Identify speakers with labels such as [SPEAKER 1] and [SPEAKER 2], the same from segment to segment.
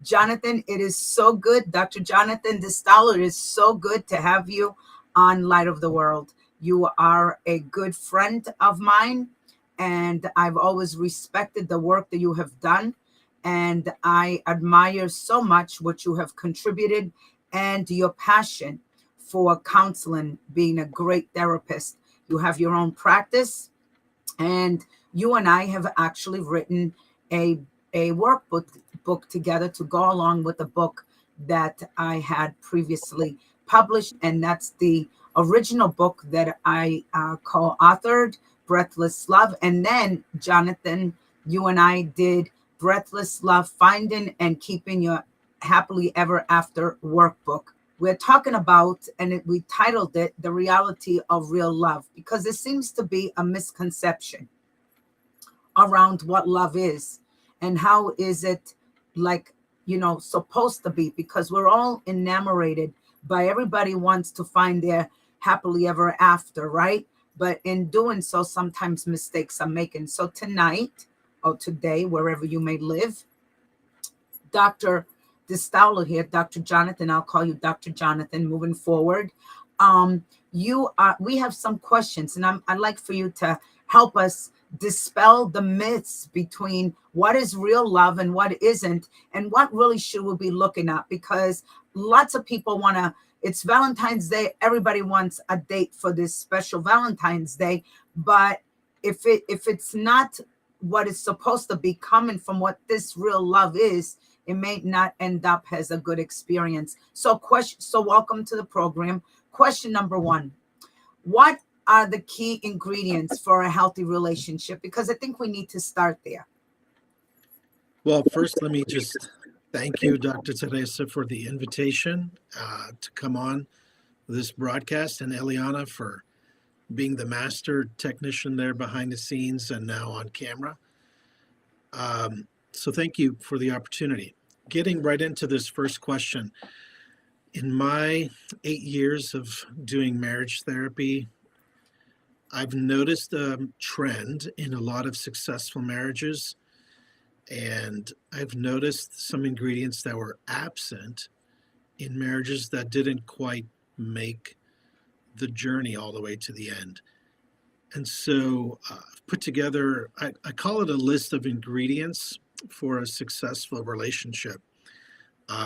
[SPEAKER 1] Jonathan, it is so good. Dr. Jonathan DeStalo, it is so good to have you on Light of the World. You are a good friend of mine, and I've always respected the work that you have done. And I admire so much what you have contributed and your passion for counseling, being a great therapist. You have your own practice, and you and I have actually written a workbook together to go along with the book that I had previously published, and that's the original book that I co-authored, Breathless Love. And then Jonathan, you and I did Breathless Love: Finding and Keeping Your Happily Ever After Workbook. We're talking about, and we titled it The Reality of Real Love, because there seems to be a misconception around what love is and how is it, like, supposed to be, because we're all enamored by, everybody wants to find their happily ever after, right? But in doing so, sometimes mistakes are making. So tonight, or today, wherever you may live, Dr. DeStalo here, Dr. Jonathan, I'll call you Dr. Jonathan moving forward. We have some questions, and I'd like for you to help us dispel the myths between what is real love and what isn't, and what really should we be looking at, because lots of people it's Valentine's Day, everybody wants a date for this special Valentine's Day, but if it's not what it's supposed to be, coming from what this real love is, it may not end up as a good experience. So welcome to the program. Question number one: what are the key ingredients for a healthy relationship? Because I think we need to start there.
[SPEAKER 2] Well, first, let me just thank you, Dr. Teresa, for the invitation to come on this broadcast, and Eliana for being the master technician there behind the scenes and now on camera. So thank you for the opportunity. Getting right into this first question. In my 8 years of doing marriage therapy, I've noticed a trend in a lot of successful marriages, and I've noticed some ingredients that were absent in marriages that didn't quite make the journey all the way to the end. And so I've put together, I call it a list of ingredients for a successful relationship,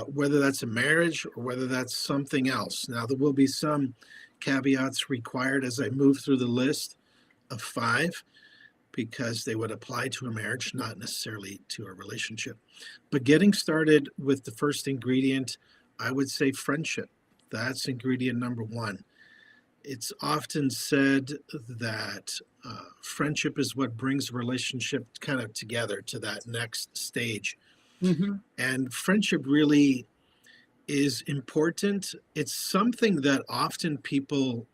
[SPEAKER 2] whether that's a marriage or whether that's something else. Now, there will be some caveats required as I move through the list of 5, because they would apply to a marriage, not necessarily to a relationship. But getting started with the first ingredient, I would say friendship. That's ingredient number 1. It's often said that friendship is what brings a relationship kind of together to that next stage.
[SPEAKER 1] Mm-hmm.
[SPEAKER 2] And friendship really is important. It's something that often people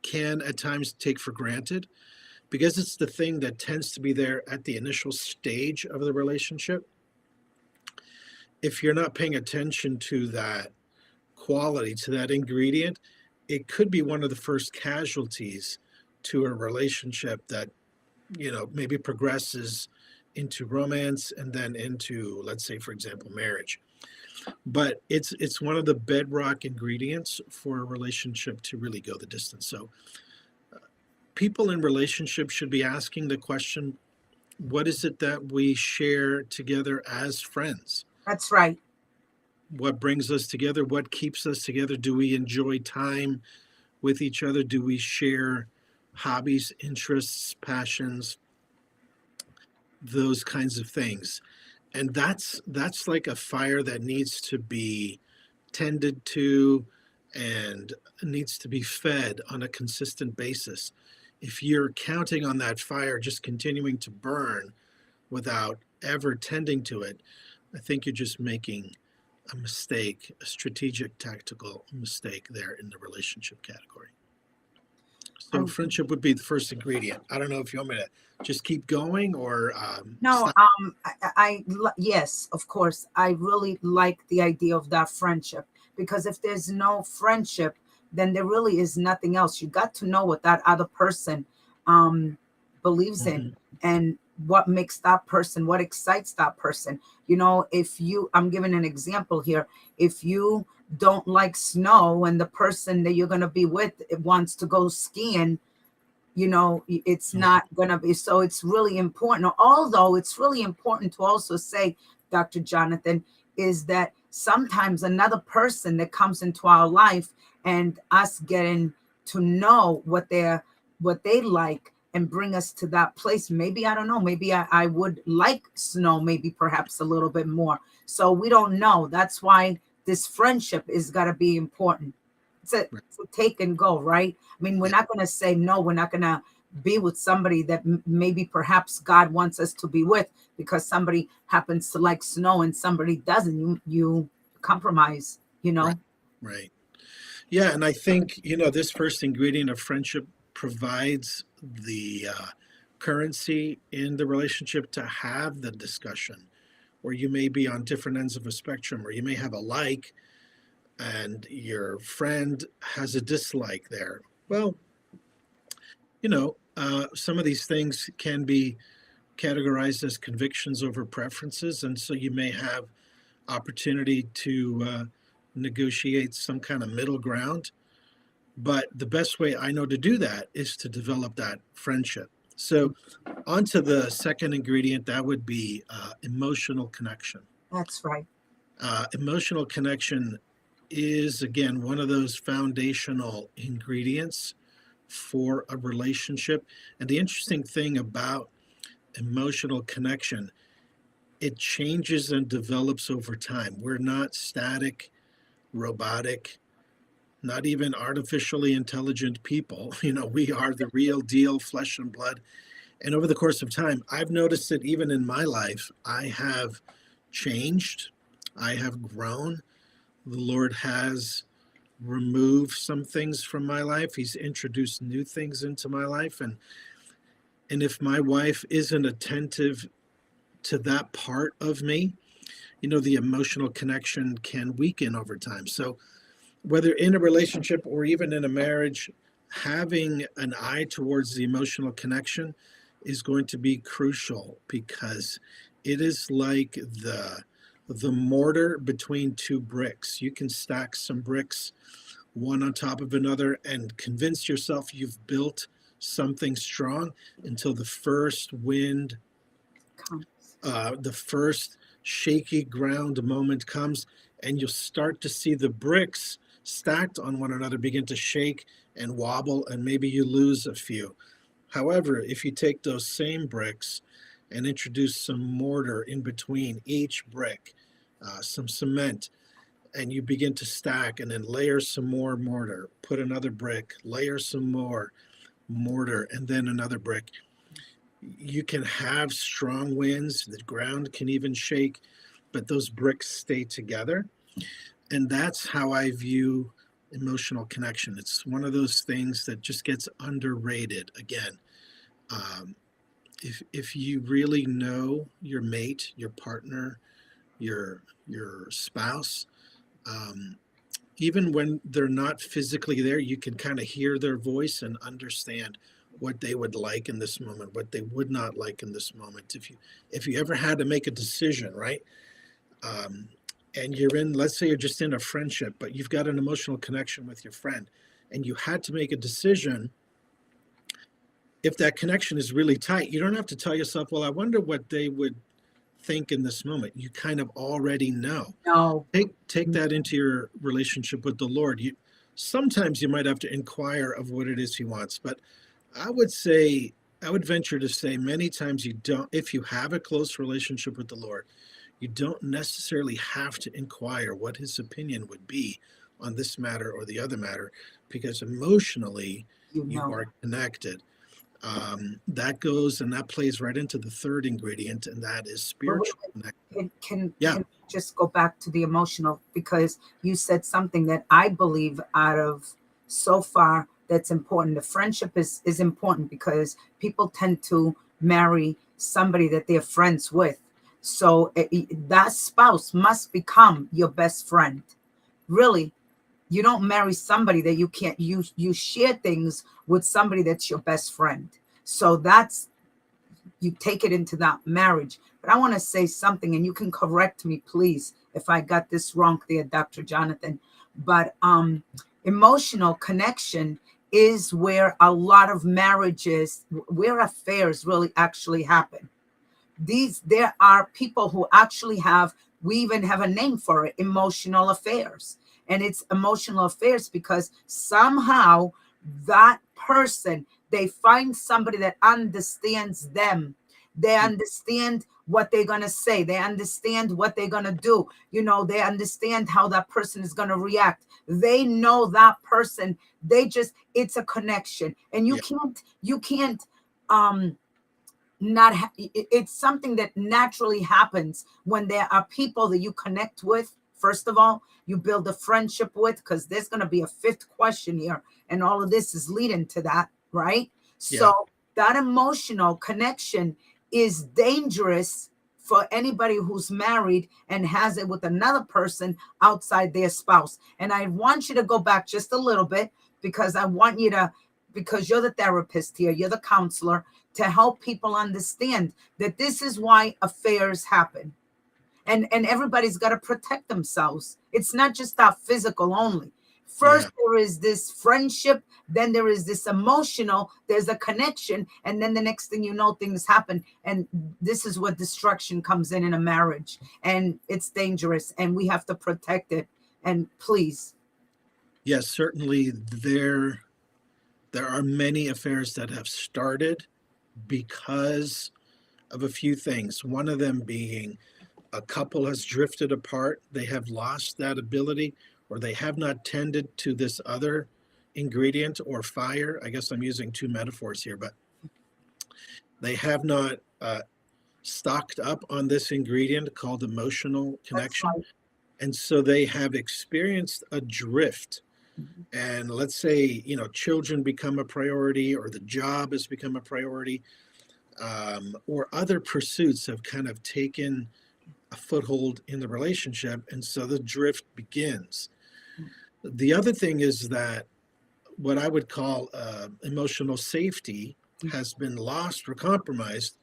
[SPEAKER 2] can at times take for granted, because it's the thing that tends to be there at the initial stage of the relationship. If you're not paying attention to that quality, to that ingredient, it could be one of the first casualties to a relationship that, maybe progresses into romance and then into, let's say, for example, marriage. But it's one of the bedrock ingredients for a relationship to really go the distance. So people in relationships should be asking the question, what is it that we share together as friends?
[SPEAKER 1] That's right.
[SPEAKER 2] What brings us together? What keeps us together? Do we enjoy time with each other? Do we share hobbies, interests, passions, those kinds of things? And that's like a fire that needs to be tended to and needs to be fed on a consistent basis. If you're counting on that fire just continuing to burn without ever tending to it, I think you're just making a mistake, a strategic, tactical mistake there in the relationship category. So friendship would be the first ingredient. I don't know if you want me to just keep going or
[SPEAKER 1] no. Yes, of course. I really like the idea of that friendship, because if there's no friendship, then there really is nothing else. You got to know what that other person believes in, and what makes that person, what excites that person. You know, if you, I'm giving an example here, if you don't like snow and the person that you're going to be with wants to go skiing, you know, it's
[SPEAKER 2] Right.
[SPEAKER 1] not going to be. So it's really important. Although it's really important to also say, Dr. Jonathan, is that sometimes another person that comes into our life and us getting to know what they like and bring us to that place. Maybe, I don't know, maybe I would like snow, maybe perhaps a little bit more. So we don't know. That's why this friendship is got to be important.
[SPEAKER 2] Right.
[SPEAKER 1] It's a take and go, right? I mean, we're
[SPEAKER 2] Yeah.
[SPEAKER 1] not going to say no. We're not going to be with somebody that maybe perhaps God wants us to be with because somebody happens to like snow and somebody doesn't. You compromise, you
[SPEAKER 2] Right.
[SPEAKER 1] know?
[SPEAKER 2] Right. Yeah. And I think, this first ingredient of friendship provides the currency in the relationship to have the discussion, or you may be on different ends of a spectrum, or you may have a like and your friend has a dislike there. Well, some of these things can be categorized as convictions over preferences. And so you may have opportunity to negotiate some kind of middle ground. But the best way I know to do that is to develop that friendship. So, on to the second ingredient, that would be emotional connection.
[SPEAKER 1] That's right.
[SPEAKER 2] Emotional connection is, again, one of those foundational ingredients for a relationship. And the interesting thing about emotional connection, it changes and develops over time. We're not static, robotic, not even artificially intelligent people. We are the real deal, flesh and blood. And over the course of time, I've noticed that even in my life, I have changed, I have grown. The Lord has removed some things from my life. He's introduced new things into my life. And if my wife isn't attentive to that part of me, the emotional connection can weaken over time. So whether in a relationship or even in a marriage, having an eye towards the emotional connection is going to be crucial, because it is like the mortar between two bricks. You can stack some bricks one on top of another and convince yourself you've built something strong until the first wind,
[SPEAKER 1] Come.
[SPEAKER 2] the first shaky ground moment comes, and you'll start to see the bricks stacked on one another begin to shake and wobble, and maybe you lose a few. However, if you take those same bricks and introduce some mortar in between each brick, some cement, and you begin to stack and then layer some more mortar, put another brick, layer some more mortar, and then another brick, you can have strong winds, the ground can even shake, but those bricks stay together. And that's how I view emotional connection. It's one of those things that just gets underrated. Again, um, if you really know your mate, your partner, your spouse, um, even when they're not physically there, you can kind of hear their voice and understand what they would like in this moment, what they would not like in this moment. If you ever had to make a decision, right? Um, and you're in, let's say you're just in a friendship, but you've got an emotional connection with your friend, and you had to make a decision. If that connection is really tight, you don't have to tell yourself, well, I wonder what they would think in this moment. You kind of already know.
[SPEAKER 1] No.
[SPEAKER 2] Take that into your relationship with the Lord. Sometimes you might have to inquire of what it is he wants, but I would say, I would venture to say many times you don't. If you have a close relationship with the Lord, you don't necessarily have to inquire what his opinion would be on this matter or the other matter, because emotionally
[SPEAKER 1] You
[SPEAKER 2] you
[SPEAKER 1] know.
[SPEAKER 2] are connected. That goes and that plays right into the third ingredient, and that is
[SPEAKER 1] But wait,
[SPEAKER 2] spiritual connection. Yeah.
[SPEAKER 1] can just go back to the emotional, because you said something that I believe out of so far that's important. The friendship is important because people tend to marry somebody that they're friends with. So that spouse must become your best friend. Really, you don't marry somebody that you can't. You share things with somebody that's your best friend. So that's you take it into that marriage. But I want to say something, and you can correct me, please, if I got this wrong there, Dr. Jonathan. But emotional connection is where a lot of marriages, where affairs really actually happen. There are people who actually have, we even have a name for it, emotional affairs. And it's emotional affairs because somehow that person, they find somebody that understands them. They understand what they're going to say. They understand what they're going to do. They understand how that person is going to react. They know that person. It's a connection. And
[SPEAKER 2] Yeah.
[SPEAKER 1] you can't, not it's something that naturally happens when there are people that you connect with. First of all, you build a friendship with, because there's going to be a fifth question here, and all of this is leading to that, right?
[SPEAKER 2] Yeah.
[SPEAKER 1] So that emotional connection is dangerous for anybody who's married and has it with another person outside their spouse. And I want you to go back just a little bit, because I want you to, because you're the therapist here, you're the counselor, to help people understand that this is why affairs happen. And everybody's got to protect themselves. It's not just that physical only. First, there is this friendship, then there is this emotional, there's a connection, and then the next thing you know, things happen. And this is where destruction comes in a marriage. And it's dangerous, and we have to protect it. And please.
[SPEAKER 2] Yes, certainly there are many affairs that have started because of a few things. One of them being a couple has drifted apart. They have lost that ability, or they have not tended to this other ingredient or fire. I guess I'm using two metaphors here, but they have not stocked up on this ingredient called emotional connection.
[SPEAKER 1] Right.
[SPEAKER 2] And so they have experienced a drift. And let's say, children become a priority, or the job has become a priority, or other pursuits have kind of taken a foothold in the relationship. And so the drift begins. The other thing is that what I would call emotional safety has been lost or compromised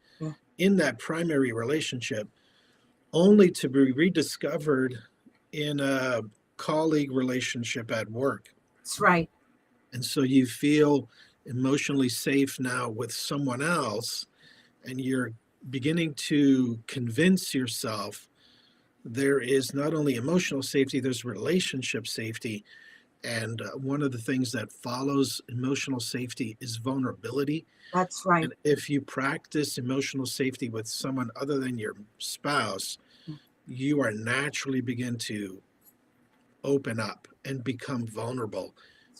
[SPEAKER 2] in that primary relationship, only to be rediscovered in a colleague relationship at work.
[SPEAKER 1] That's right.
[SPEAKER 2] And so you feel emotionally safe now with someone else, and you're beginning to convince yourself there is not only emotional safety, there's relationship safety. And one of the things that follows emotional safety is vulnerability.
[SPEAKER 1] That's right.
[SPEAKER 2] And if you practice emotional safety with someone other than your spouse, you are naturally begin to open up and become vulnerable.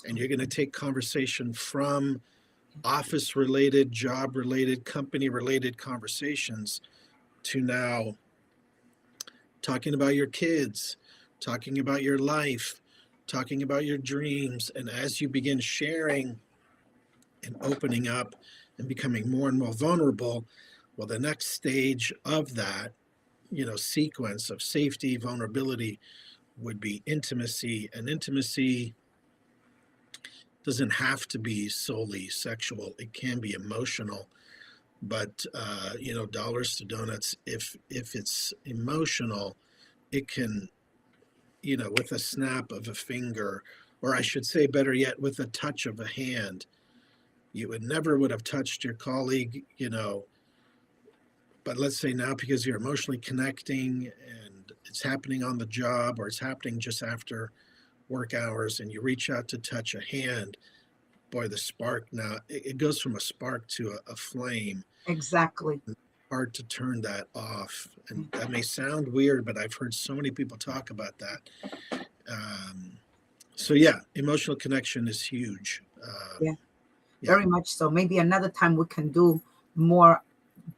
[SPEAKER 2] And you're going to take conversation from office related, job related, company related conversations to now talking about your kids, talking about your life, talking about your dreams. And as you begin sharing and opening up and becoming more and more vulnerable, well, the next stage of that, sequence of safety, vulnerability would be intimacy. And intimacy doesn't have to be solely sexual. It can be emotional. But dollars to donuts, if it's emotional, it can, with a snap of a finger, or I should say better yet, with a touch of a hand. You would have touched your colleague, but let's say now, because you're emotionally connecting and it's happening on the job, or it's happening just after work hours, and you reach out to touch a hand, boy, the spark now, it goes from a spark to a flame.
[SPEAKER 1] Exactly.
[SPEAKER 2] Hard to turn that off. And that may sound weird, but I've heard so many people talk about that. So yeah, emotional connection is huge.
[SPEAKER 1] Very much so. Maybe another time we can do more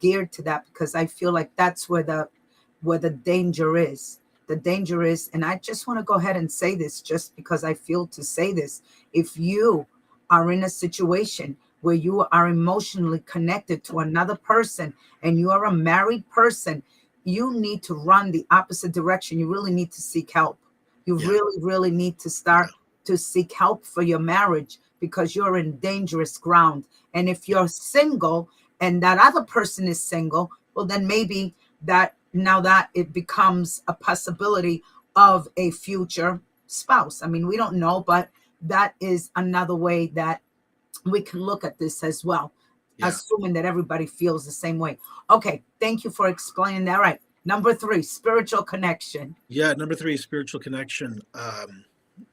[SPEAKER 1] geared to that, because I feel like that's where the danger is. The danger is, and I just want to go ahead and say this just because I feel to say this. If you are in a situation where you are emotionally connected to another person and you are a married person, you need to run the opposite direction. You really need to seek help. You really, really need to start to seek help for your marriage, because you're in dangerous ground. And if you're single and that other person is single, well, then maybe that now that it becomes a possibility of a future spouse. I mean, we don't know, but that is another way that we can look at this as well,
[SPEAKER 2] Yeah.
[SPEAKER 1] assuming that everybody feels the same way. Okay, thank you for explaining that. Right. Number 3, spiritual connection.
[SPEAKER 2] Yeah. Number 3, spiritual connection.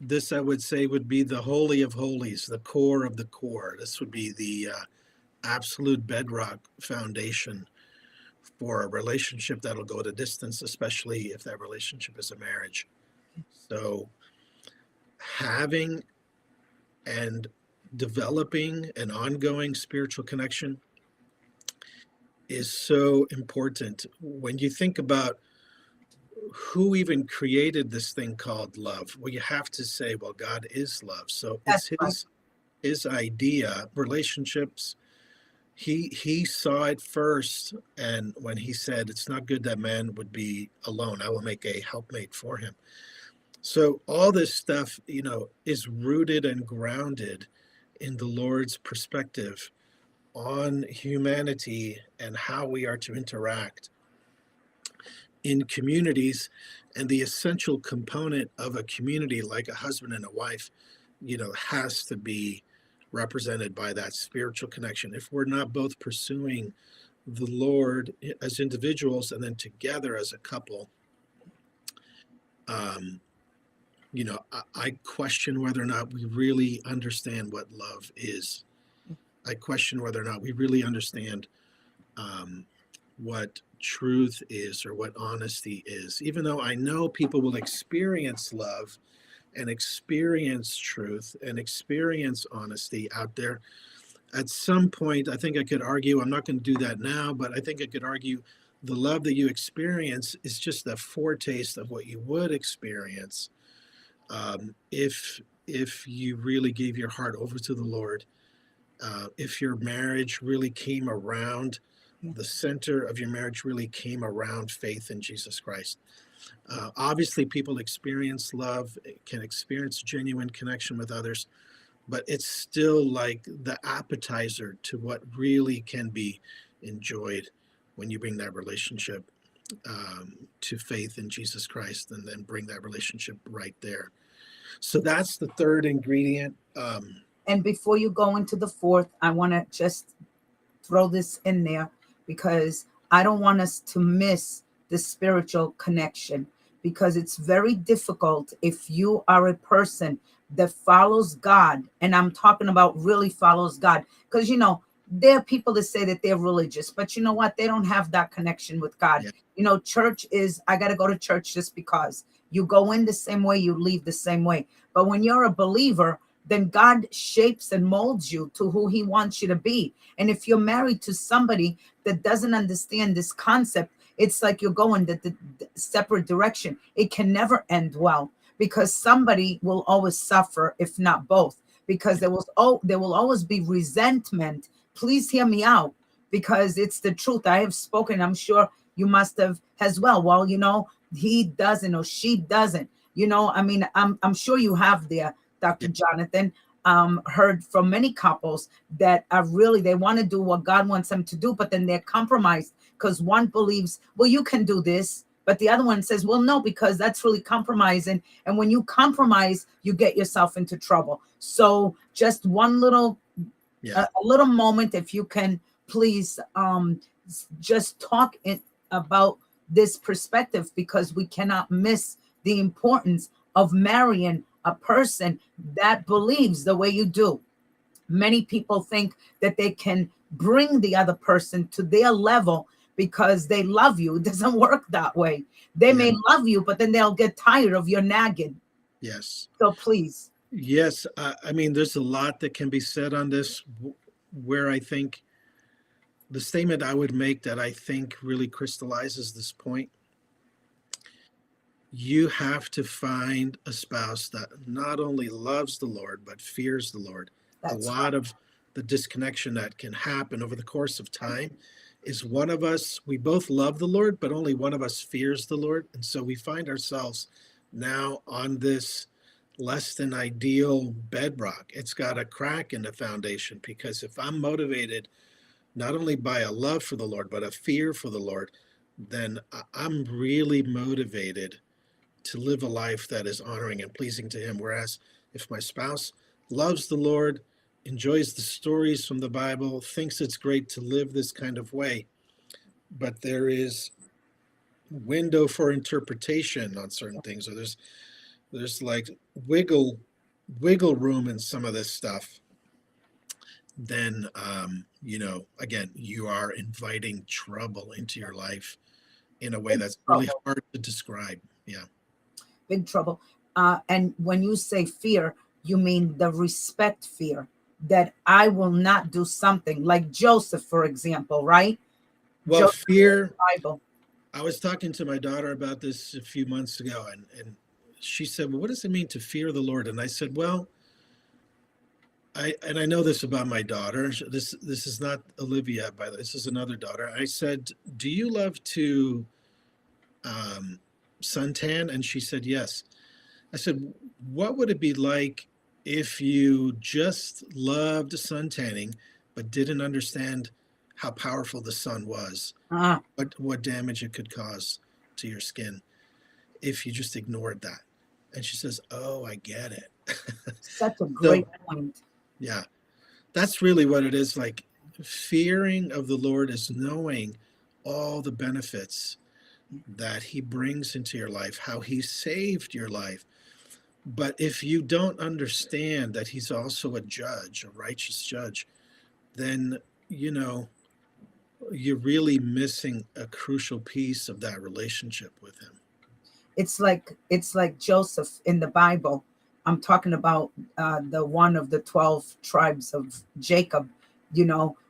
[SPEAKER 2] This I would say would be the holy of holies, the core of the core. This would be the absolute bedrock foundation for a relationship that'll go the distance, especially if that relationship is a marriage. So having and developing an ongoing spiritual connection is so important. When you think about who even created this thing called love, well, you have to say, well, God is love. So it's
[SPEAKER 1] That's right.
[SPEAKER 2] his idea. Relationships, he saw it first, and when he said it's not good that man would be alone, I will make a helpmate for him. So all this stuff, is rooted and grounded in the Lord's perspective on humanity and how we are to interact in communities. And the essential component of a community, like a husband and a wife, has to be represented by that spiritual connection. If we're not both pursuing the Lord as individuals and then together as a couple, I question whether or not we really understand what love is. I question whether or not we really understand what truth is or what honesty is. Even though I know people will experience love and experience truth and experience honesty out there, at some point, I think I could argue, I'm not going to do that now, but I think I could argue the love that you experience is just a foretaste of what you would experience if you really gave your heart over to the Lord. If your marriage really came around, the center of your marriage really came around faith in Jesus Christ. Obviously, people experience love, can experience genuine connection with others, but it's still like the appetizer to what really can be enjoyed when you bring that relationship to faith in Jesus Christ, and then bring that relationship right there. So that's the third ingredient.
[SPEAKER 1] And before you go into the 4th, I want to just throw this in there because I don't want us to miss the spiritual connection, because it's very difficult if you are a person that follows God. And I'm talking about really follows God, because, there are people that say that they're religious, but you know what? They don't have that connection with God.
[SPEAKER 2] Yeah.
[SPEAKER 1] Church is, I got to go to church just because. You go in the same way, you leave the same way. But when you're a believer, then God shapes and molds you to who he wants you to be. And if you're married to somebody that doesn't understand this concept, it's like you're going the separate direction. It can never end well, because somebody will always suffer, if not both, because there will always be resentment. Please hear me out, because it's the truth. I have spoken. I'm sure you must have as well. Well, he doesn't or she doesn't. I mean, I'm sure you have there, Dr. Jonathan, heard from many couples that are really, they want to do what God wants them to do, but then they're compromised because one believes, well, you can do this, but the other one says, well, no, because that's really compromising. And when you compromise, you get yourself into trouble. So just one little, a little moment, if you can please just talk about this perspective, because we cannot miss the importance of marrying a person that believes the way you do. Many people think that they can bring the other person to their level because they love you. It doesn't work that way. They may love you, but then they'll get tired of your nagging.
[SPEAKER 2] Yes.
[SPEAKER 1] So please.
[SPEAKER 2] Yes. I mean, there's a lot that can be said on this, where I think the statement I would make that I think really crystallizes this point: you have to find a spouse that not only loves the Lord, but fears the Lord.
[SPEAKER 1] That's
[SPEAKER 2] a lot of the disconnection that can happen over the course of time is one of us, we both love the Lord, but only one of us fears the Lord. And so we find ourselves now on this less than ideal bedrock. It's got a crack in the foundation, because if I'm motivated not only by a love for the Lord, but a fear for the Lord, then I'm really motivated to live a life that is honoring and pleasing to Him. Whereas if my spouse loves the Lord, enjoys the stories from the Bible, thinks it's great to live this kind of way, but there is window for interpretation on certain things, or there's like wiggle room in some of this stuff, then again, you are inviting trouble into your life in a way
[SPEAKER 1] Big
[SPEAKER 2] that's really
[SPEAKER 1] trouble.
[SPEAKER 2] hard to describe. Yeah.
[SPEAKER 1] Big trouble. And when you say fear, you mean the respect fear that I will not do something like Joseph, for example, right?
[SPEAKER 2] Well,
[SPEAKER 1] Joseph
[SPEAKER 2] fear,
[SPEAKER 1] in the Bible.
[SPEAKER 2] I was talking to my daughter about this a few months ago, and she said, well, what does it mean to fear the Lord? And I said, well, I know this about my daughter. This is not Olivia, by the way. This is another daughter. I said, do you love to suntan? And she said, yes. I said, what would it be like if you just loved suntanning, but didn't understand how powerful the sun was,
[SPEAKER 1] Ah,
[SPEAKER 2] what damage it could cause to your skin if you just ignored that? And she says, oh, I get it.
[SPEAKER 1] such a
[SPEAKER 2] So,
[SPEAKER 1] great point.
[SPEAKER 2] yeah, that's really what it is. Like, fearing of the Lord is knowing all the benefits that He brings into your life, how He saved your life. But if you don't understand that He's also a judge, a righteous judge, then, you're really missing a crucial piece of that relationship with Him.
[SPEAKER 1] It's like Joseph in the Bible. I'm talking about the one of the 12 tribes of Jacob,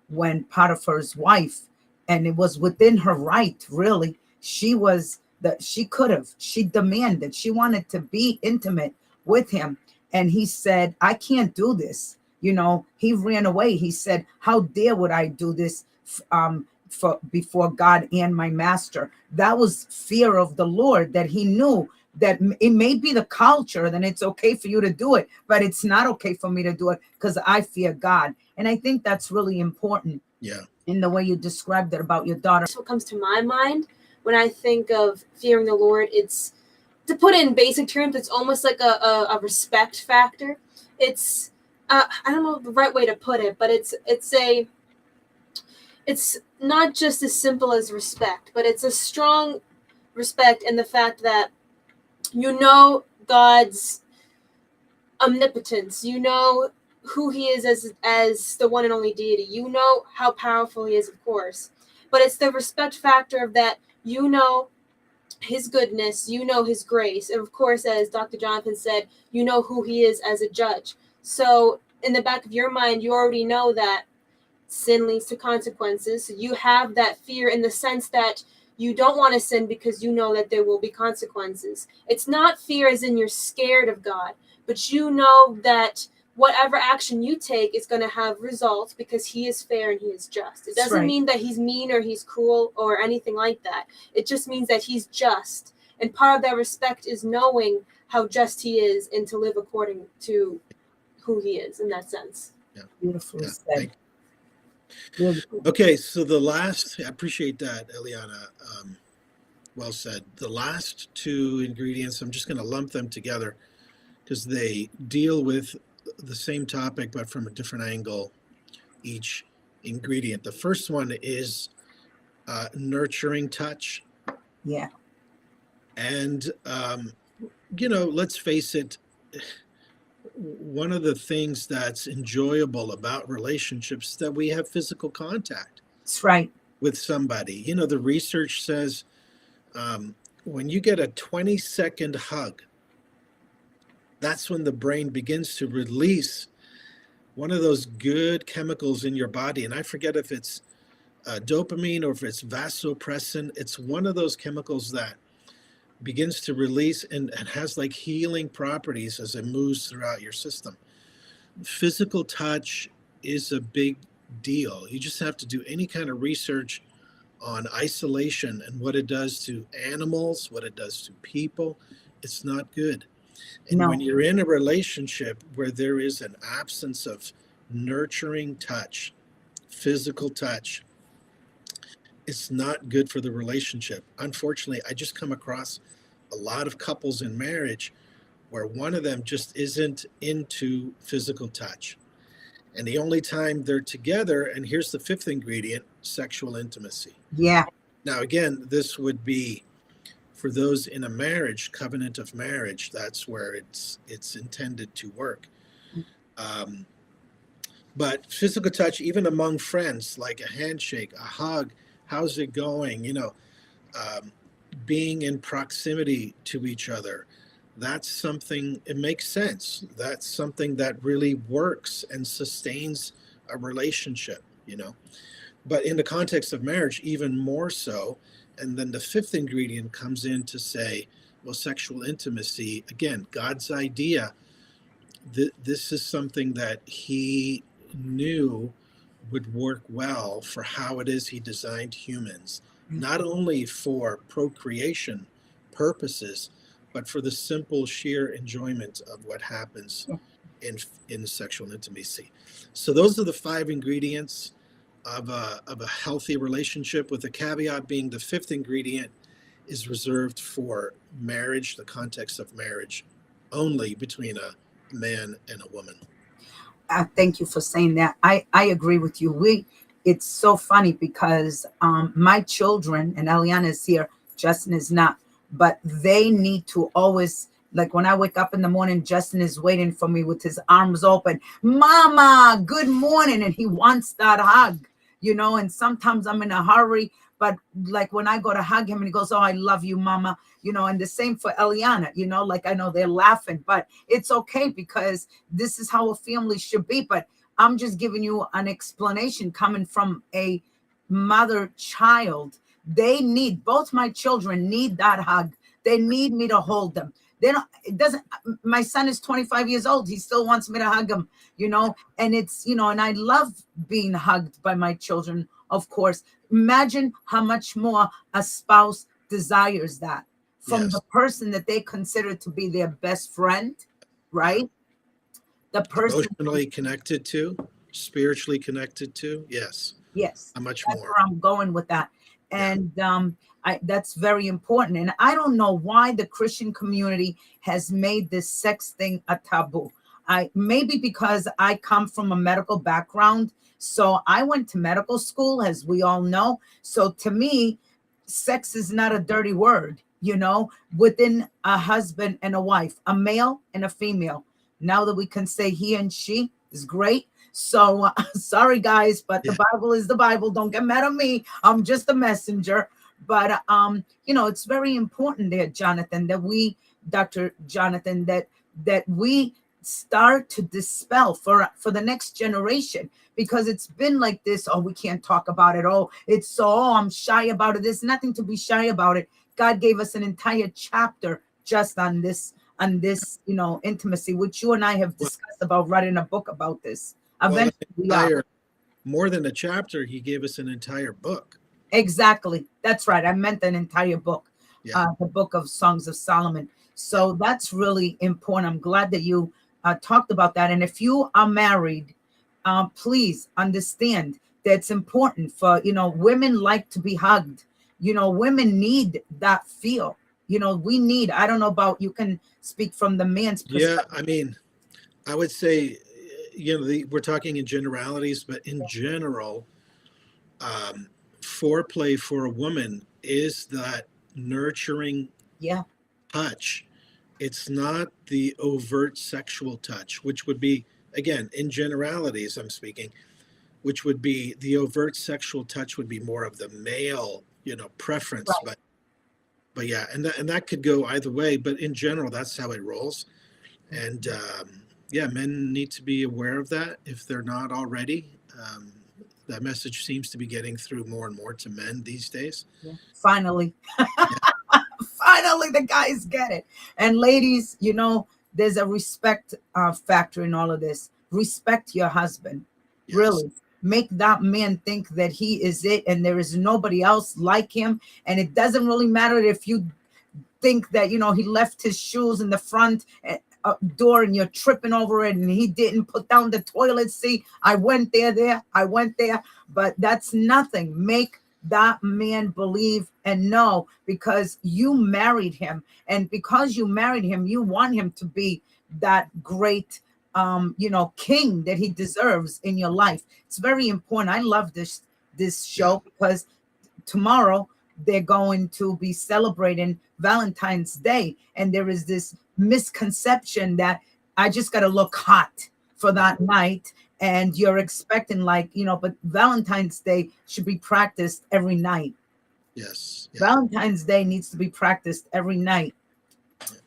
[SPEAKER 1] when Potiphar's wife, and it was within her right, really. She could have, she demanded, she wanted to be intimate with him. And he said, I can't do this. He ran away. He said, how dare would I do this for before God and my master? That was fear of the Lord, that he knew that it may be the culture, then it's okay for you to do it, but it's not okay for me to do it because I fear God. And I think that's really important.
[SPEAKER 2] Yeah.
[SPEAKER 1] In the way you described it about your daughter.
[SPEAKER 3] That's what comes to my mind when I think of fearing the Lord. It's, to put it in basic terms, it's almost like a respect factor. It's I don't know the right way to put it, but it's not just as simple as respect, but it's a strong respect in the fact that God's omnipotence, who He is as the one and only deity, how powerful He is, of course, but it's the respect factor of that, His goodness, His grace, and of course, as Dr. Jonathan said, who He is as a judge. So in the back of your mind, you already know that sin leads to consequences. So you have that fear in the sense that you don't want to sin because you know that there will be consequences. It's not fear as in you're scared of God, but you know that whatever action you take is going to have results because He is fair and He is just. It doesn't mean that He's mean or He's cruel or anything like that. It just means that He's just. And part of that respect is knowing how just He is and to live according to who He is in that sense.
[SPEAKER 2] Yeah.
[SPEAKER 1] Beautifully
[SPEAKER 2] Yeah.
[SPEAKER 1] said.
[SPEAKER 2] Okay, so I appreciate that, Eliana. Well said. The last two ingredients, I'm just going to lump them together because they deal with the same topic, but from a different angle, each ingredient. The first one is nurturing touch.
[SPEAKER 1] Yeah.
[SPEAKER 2] And, let's face it, one of the things that's enjoyable about relationships is that we have physical contact.
[SPEAKER 1] That's right.
[SPEAKER 2] With somebody. The research says when you get a 20-second hug, that's when the brain begins to release one of those good chemicals in your body. And I forget if it's dopamine or if it's vasopressin. It's one of those chemicals that begins to release and has like healing properties as it moves throughout your system. Physical touch is a big deal. You just have to do any kind of research on isolation and what it does to animals, what it does to people. It's not good. And when you're in a relationship where there is an absence of nurturing touch, physical touch, it's not good for the relationship. Unfortunately, I just come across a lot of couples in marriage where one of them just isn't into physical touch. And the only time they're together, and here's the fifth ingredient, sexual intimacy.
[SPEAKER 1] Yeah.
[SPEAKER 2] Now, again, this would be for those in a marriage, covenant of marriage. That's where it's intended to work. But physical touch, even among friends, like a handshake, a hug, how's it going? Being in proximity to each other. That's something, it makes sense. That's something that really works and sustains a relationship, But in the context of marriage, even more so. And then the fifth ingredient comes in to say, well, sexual intimacy, again, God's idea, this is something that he knew would work well for how it is he designed humans, not only for procreation purposes, but for the simple, sheer enjoyment of what happens in sexual intimacy. So those are the 5 ingredients of a healthy relationship, with the caveat being the fifth ingredient is reserved for marriage, the context of marriage, only between a man and a woman.
[SPEAKER 1] Thank you for saying that. I agree with you. It's so funny because my children, and Eliana is here, Justin is not, but they need to always, like when I wake up in the morning, Justin is waiting for me with his arms open. Mama, good morning. And he wants that hug, and sometimes I'm in a hurry, but like when I go to hug him and he goes, oh, I love you, mama, and the same for Eliana, like I know they're laughing, but it's okay because this is how a family should be. But I'm just giving you an explanation coming from a mother child. Both my children need that hug. They need me to hold them. My son is 25 years old. He still wants me to hug him, and it's, and I love being hugged by my children, of course. Imagine how much more a spouse desires that from the person that they consider to be their best friend, right? The person
[SPEAKER 2] emotionally connected to, spiritually connected to. Yes.
[SPEAKER 1] Yes.
[SPEAKER 2] How much
[SPEAKER 1] that's
[SPEAKER 2] more?
[SPEAKER 1] Where I'm going with that. And that's very important. And I don't know why the Christian community has made this sex thing a taboo. Maybe because I come from a medical background. So I went to medical school, as we all know. So to me, sex is not a dirty word, within a husband and a wife, a male and a female. Now that we can say he and she is great. So sorry, guys, but the Bible is the Bible. Don't get mad at me. I'm just a messenger. But, it's very important there, Jonathan, Dr. Jonathan, that we start to dispel for the next generation, because it's been like this. Oh, we can't talk about it. Oh, I'm shy about it. There's nothing to be shy about it. God gave us an entire chapter just on this, intimacy, which you and I have discussed about writing a book about this.
[SPEAKER 2] More than a chapter, he gave us an entire book.
[SPEAKER 1] Exactly. That's right. I meant an entire book, the book of Songs of Solomon. So that's really important. I'm glad that you talked about that. And if you are married, please understand that it's important for, women like to be hugged. Women need that feel. We need, I don't know about, you can speak from the man's perspective.
[SPEAKER 2] Yeah, I mean, I would say, we're talking in generalities, but in general, foreplay for a woman is that nurturing touch. It's not the overt sexual touch, which would be, again, in generalities I'm speaking, which would be the overt sexual touch would be more of the male, preference.
[SPEAKER 1] Right.
[SPEAKER 2] But yeah, and that could go either way, but in general, that's how it rolls. And men need to be aware of that if they're not already. That message seems to be getting through more and more to men these days.
[SPEAKER 1] Yeah. Finally. Finally, the guys get it. And ladies, there's a respect factor in all of this. Respect your husband. Yes. Really. Make that man think that he is it and there is nobody else like him. And it doesn't really matter if you think that, he left his shoes in the front door and you're tripping over it and he didn't put down the toilet seat. I went there, I went there, but that's nothing. Make that man believe and know, because you married him, and because you married him, you want him to be that great king that he deserves in your life. It's very important. I love this show because tomorrow they're going to be celebrating Valentine's Day, and there is this misconception that I just got to look hot for that night, and you're expecting but Valentine's Day should be practiced every night.
[SPEAKER 2] Yes. Yeah.
[SPEAKER 1] Valentine's Day needs to be practiced every night,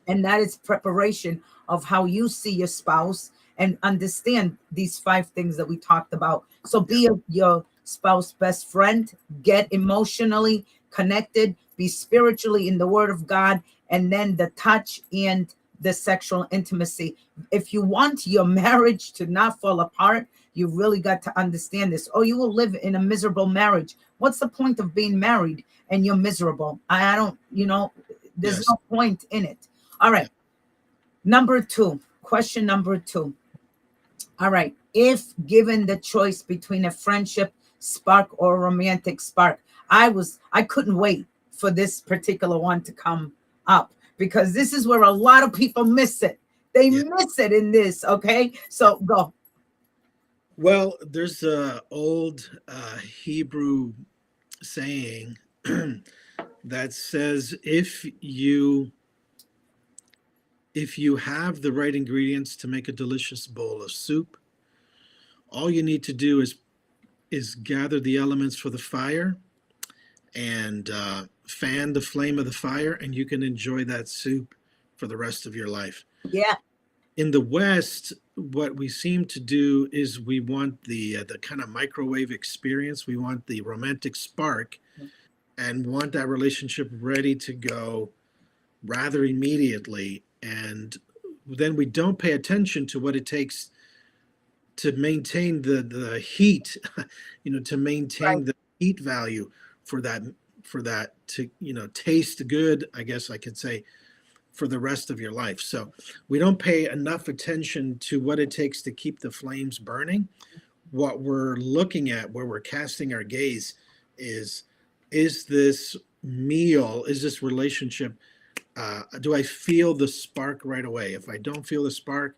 [SPEAKER 1] and that is preparation of how you see your spouse and understand these 5 things that we talked about. So be your spouse best friend, get emotionally connected, be spiritually in the Word of God, and then the touch and the sexual intimacy. If you want your marriage to not fall apart, you really got to understand this, or you will live in a miserable marriage. What's the point of being married and you're miserable? I don't, there's no point in it. All right. Question number 2. All right. If given the choice between a friendship spark or a romantic spark, I couldn't wait for this particular one to come up, because this is where a lot of people miss it. They miss it in this. Okay. So go.
[SPEAKER 2] Well, there's a old Hebrew saying that says, if you have the right ingredients to make a delicious bowl of soup, all you need to do is gather the elements for the fire and fan the flame of the fire, and you can enjoy that soup for the rest of your life.
[SPEAKER 1] Yeah.
[SPEAKER 2] In the West, what we seem to do is we want the kind of microwave experience. We want the romantic spark and want that relationship ready to go rather immediately. And then we don't pay attention to what it takes to maintain the heat, to maintain the heat value for that to, taste good, I guess I could say, for the rest of your life. So we don't pay enough attention to what it takes to keep the flames burning. What we're looking at, where we're casting our gaze, is this meal, is this relationship, do I feel the spark right away? If I don't feel the spark,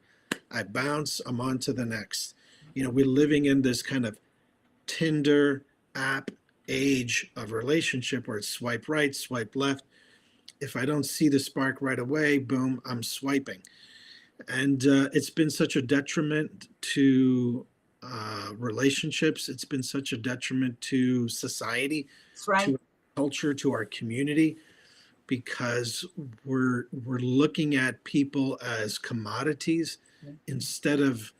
[SPEAKER 2] I bounce, I'm on to the next. We're living in this kind of Tinder app age of relationship where it's swipe right, swipe left. If I don't see the spark right away, boom, I'm swiping. And it's been such a detriment to relationships. It's been such a detriment to society, to our culture, to our community, because we're looking at people as commodities instead of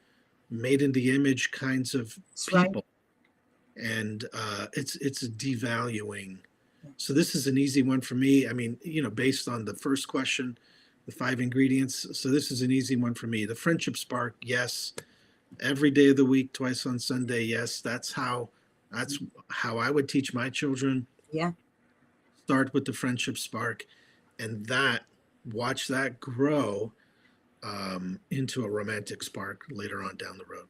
[SPEAKER 2] made in the image kinds of people. And it's devaluing. So this is an easy one for me. I mean, based on the first question, the 5 ingredients. So this is an easy one for me. The friendship spark, yes. Every day of the week, twice on Sunday, yes. That's how I would teach my children.
[SPEAKER 1] Yeah.
[SPEAKER 2] Start with the friendship spark, and watch that grow into a romantic spark later on down the road.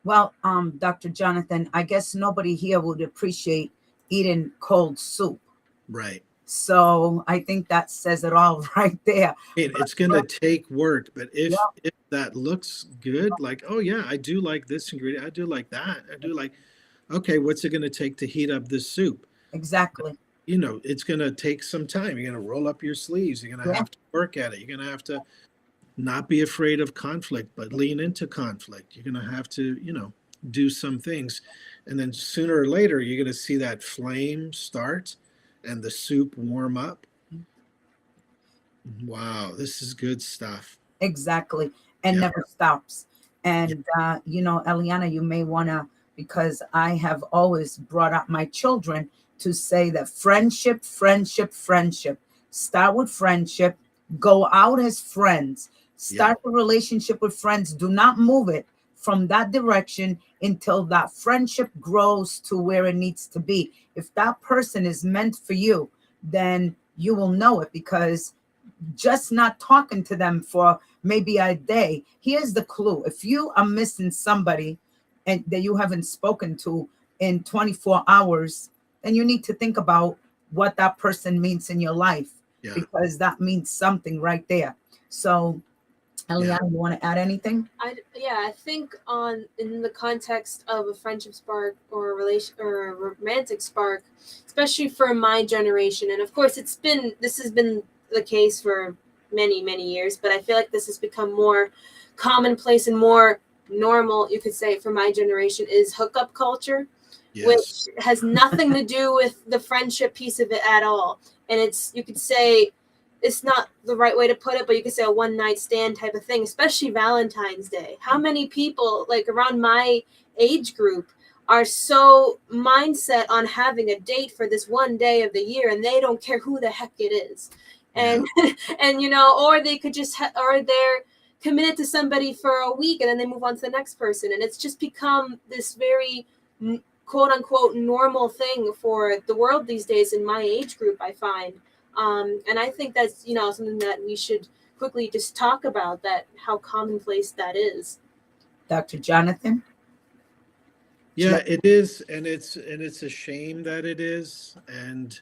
[SPEAKER 1] Well, Dr. Jonathan, I guess nobody here would appreciate eating cold soup.
[SPEAKER 2] Right.
[SPEAKER 1] So I think that says it all right there.
[SPEAKER 2] It's going to take work, but if that looks good, like, oh yeah, I do like this ingredient, I do like that, I do like, okay, what's it going to take to heat up this soup?
[SPEAKER 1] Exactly.
[SPEAKER 2] It's going to take some time. You're going to roll up your sleeves. You're going to have to work at it. You're going to have to not be afraid of conflict, but lean into conflict. You're going to have to, do some things. And then sooner or later, you're going to see that flame start and the soup warm up. Wow, this is good stuff.
[SPEAKER 1] Exactly. And never stops. And, Eliana, you may want to, because I have always brought up my children to say that friendship. Start with friendship. Go out as friends. Start a relationship with friends. Do not move it from that direction until that friendship grows to where it needs to be. If that person is meant for you, then you will know it, because just not talking to them for maybe a day. Here's the clue: if you are missing somebody and that you haven't spoken to in 24 hours, then you need to think about what that person means in your life,
[SPEAKER 2] Yeah.
[SPEAKER 1] because that means something right there. So,
[SPEAKER 2] Yeah.
[SPEAKER 1] Eliana, you want to add anything?
[SPEAKER 3] I think on in the context of a friendship spark or a relation or a romantic spark, especially for my generation, and of course this has been the case for many years, but I feel like this has become more commonplace and more normal, you could say, for my generation, is hookup culture,
[SPEAKER 2] Yes.
[SPEAKER 3] which has nothing to do with the friendship piece of it at all. And it's, you could say, it's not the right way to put it, but you could say a one night stand type of thing, especially Valentine's Day. How many people, like around my age group, are so mindset on having a date for this one day of the year, and they don't care who the heck it is. And and or they could just or they're committed to somebody for a week and then they move on to the next person, and it's just become this very quote unquote normal thing for the world these days in my age group, I find. And I think that's something that we should quickly just talk about, that how commonplace that is.
[SPEAKER 1] Dr. Jonathan?
[SPEAKER 2] Yeah, it is, and it's a shame that it is. And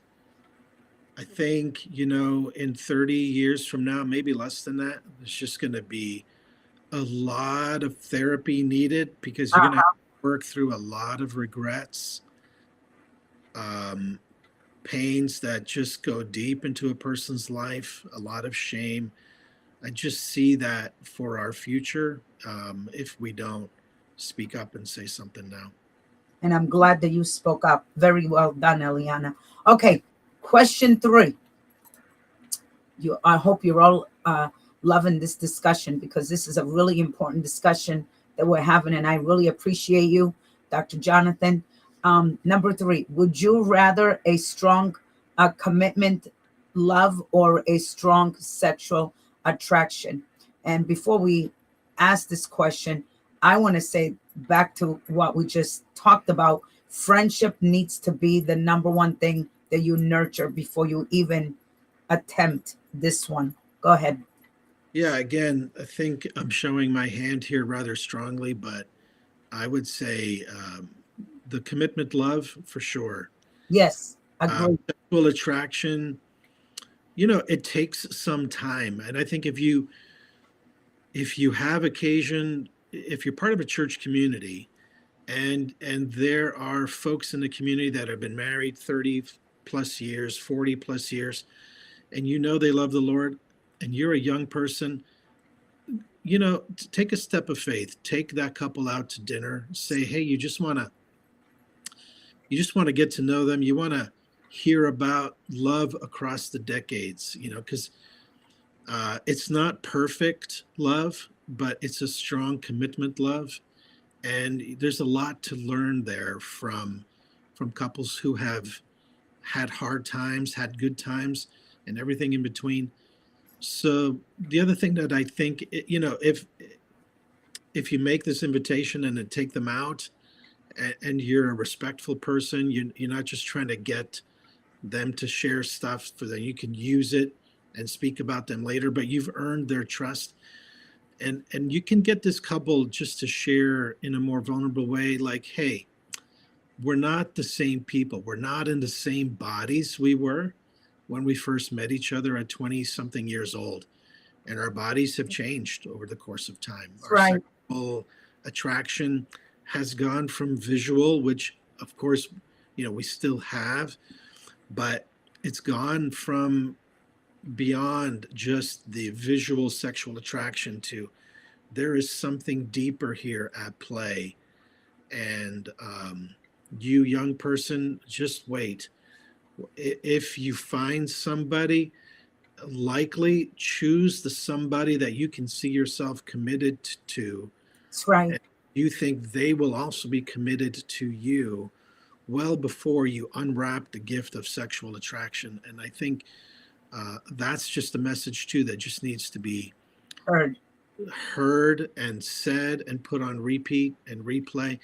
[SPEAKER 2] I think, in 30 years from now, maybe less than that, there's just going to be a lot of therapy needed, because you're going to have to work through a lot of regrets, pains that just go deep into a person's life, a lot of shame. I just see that for our future, if we don't speak up and say something now.
[SPEAKER 1] And I'm glad that you spoke up. Very well done, Eliana. Okay, question 3. I hope you're all loving this discussion, because this is a really important discussion that we're having, and I really appreciate you, Dr. Jonathan. Number 3, would you rather a strong commitment love or a strong sexual attraction? And before we ask this question, I want to say back to what we just talked about. Friendship needs to be the number one thing that you nurture before you even attempt this one. Go ahead.
[SPEAKER 2] Yeah, again, I think I'm showing my hand here rather strongly, but I would say the commitment love for sure.
[SPEAKER 1] Yes, agree.
[SPEAKER 2] Sexual attraction, it takes some time. And I think if you have occasion, if you're part of a church community, and there are folks in the community that have been married 30 plus years, 40 plus years, and they love the Lord, and you're a young person, take a step of faith. Take that couple out to dinner. Say, hey, you just want to get to know them. You want to hear about love across the decades, because it's not perfect love, but it's a strong commitment love. And there's a lot to learn there from couples who have had hard times, had good times, and everything in between. So the other thing that I think, if you make this invitation and then take them out, and you're a respectful person, you're not just trying to get them to share stuff so that you can use it and speak about them later, but you've earned their trust. And you can get this couple just to share in a more vulnerable way, like, hey, we're not the same people. We're not in the same bodies we were when we first met each other at 20 something years old. And our bodies have changed over the course of time. Our
[SPEAKER 1] Right.
[SPEAKER 2] sexual attraction has gone from visual, which of course, we still have, but it's gone from beyond just the visual sexual attraction to there is something deeper here at play. And you young person, just wait. If you find somebody, likely choose the somebody that you can see yourself committed to.
[SPEAKER 1] That's right.
[SPEAKER 2] And you think they will also be committed to you well before you unwrap the gift of sexual attraction. And I think that's just a message too that just needs to be heard and said and put on repeat and replay,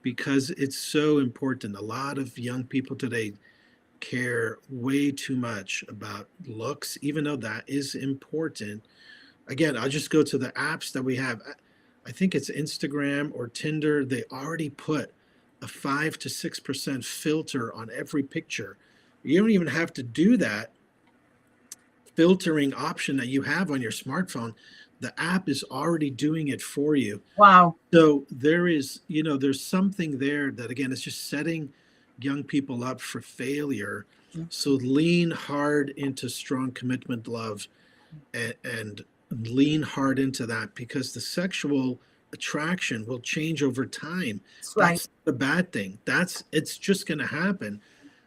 [SPEAKER 2] because it's so important. A lot of young people today care way too much about looks, even though that is important. Again, I'll just go to the apps that we have. I think it's Instagram or Tinder. They already put a 5 to 6% filter on every picture. You don't even have to do that filtering option that you have on your smartphone. The app is already doing it for you.
[SPEAKER 1] Wow.
[SPEAKER 2] So there is, there's something there that, again, it's just setting young people up for failure. So lean hard into strong commitment love, and lean hard into that, because the sexual attraction will change over time.
[SPEAKER 1] That's right.
[SPEAKER 2] That's the bad thing. It's just going to happen.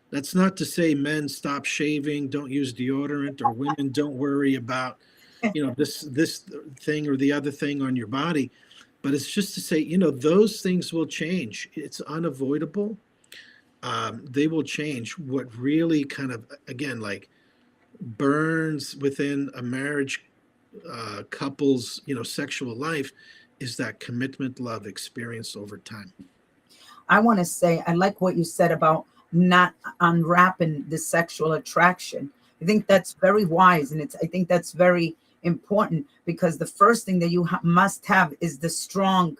[SPEAKER 2] That's not to say men stop shaving, don't use deodorant, or women don't worry about, this thing or the other thing on your body. But it's just to say, those things will change. It's unavoidable. They will change. What really kind of, again, like burns within a marriage couple's, sexual life is that commitment love experience over time.
[SPEAKER 1] I want to say, I like what you said about not unwrapping the sexual attraction. I think that's very wise. And I think that's very important, because the first thing that you must have is the strong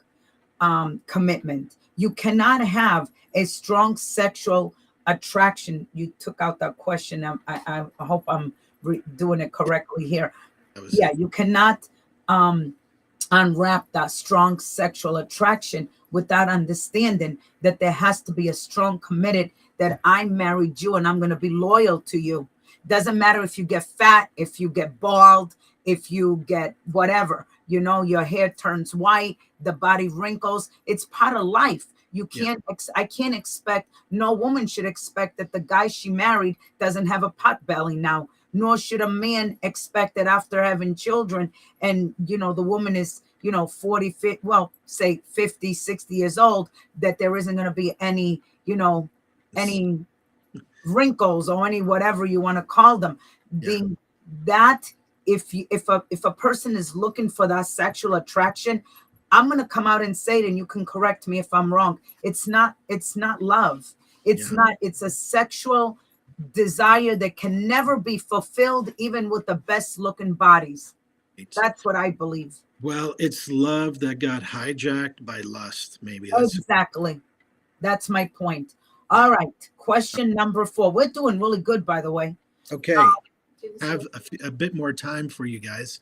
[SPEAKER 1] commitment. You cannot have a strong sexual attraction. You took out that question. I hope I'm doing it correctly here. Yeah, you cannot unwrap that strong sexual attraction without understanding that there has to be a strong committed, that I married you and I'm going to be loyal to you. Doesn't matter if you get fat, if you get bald, if you get whatever, your hair turns white, the body wrinkles. It's part of life. You can't, I can't expect, no woman should expect that the guy she married doesn't have a pot belly now, nor should a man expect that after having children and, the woman is, 40, 50, well, say 50, 60 years old, that there isn't going to be any, any wrinkles or any whatever you want to call them. If a person is looking for that sexual attraction, I'm going to come out and say it, and you can correct me if I'm wrong. It's not love. It's a sexual desire that can never be fulfilled, even with the best looking bodies. That's what I believe.
[SPEAKER 2] Well, it's love that got hijacked by lust, maybe.
[SPEAKER 1] Exactly. That's my point. All right. Question number 4. We're doing really good, by the way.
[SPEAKER 2] Okay. I have a bit more time for you guys.